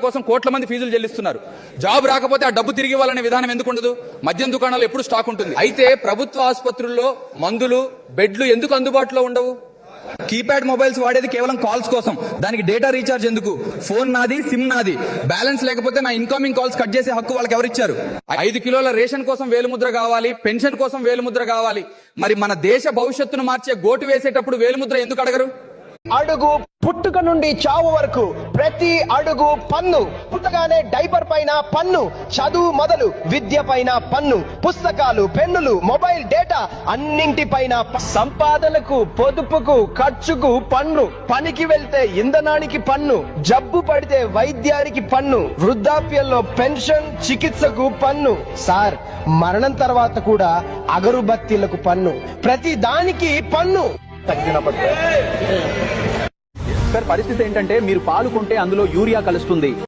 కోసం కోట్ల మంది ఫీజులు చెల్లిస్తున్నారు. జాబ్ రాకపోతే ఆ డబ్బు తిరిగి ఇవ్వాలనే విధానం ఎందుకు ఉండదు? మద్యం దుకాణాలు ఎప్పుడు స్టాక్ ఉంటుంది. అయితే ప్రభుత్వ ఆసుపత్రుల్లో మందులు, బెడ్లు ఎందుకు అందుబాటులో ఉండవు? కీప్యాడ్ మొబైల్స్ వాడేది కేవలం కాల్స్ కోసం. దానికి డేటా రీఛార్జ్ ఎందుకు? ఫోన్ నాది, సిమ్ నాది. బ్యాలెన్స్ లేకపోతే నా ఇన్కమింగ్ కాల్స్ కట్ చేసే హక్కు వాళ్ళకి ఎవరిచ్చారు? 5 కిలోల రేషన్ కోసం వేలుముద్ర కావాలి, పెన్షన్ కోసం వేలుముద్ర కావాలి. మరి మన దేశ భవిష్యత్తును మార్చే గోటు వేసేటప్పుడు వేలుముద్ర ఎందుకు అడగరు? అడుగు పుట్టుక నుండి చావు వరకు ప్రతి అడుగు పన్ను. పుట్టగానే డైపర్ పైన పన్ను, చదువు మొదలు విద్య పైన పన్ను, పుస్తకాలు, పెన్నులు, మొబైల్ డేటా అన్నింటిపైన. సంపాదనకు, పొదుపుకు, ఖర్చుకు పన్ను, పనికి వెళ్తే ఇంధనానికి పన్ను, జబ్బు పడితే వైద్యానికి పన్ను, వృద్ధాప్యంలో పెన్షన్, చికిత్సకు పన్ను. సార్, మరణం తర్వాత కూడా అగరుబత్తీలకు పన్ను, ప్రతి దానికి పన్ను. సార్, పరిస్థితి ఏంటంటే మీరు పాలు కొంటే అందులో యూరియా కలుస్తుంది.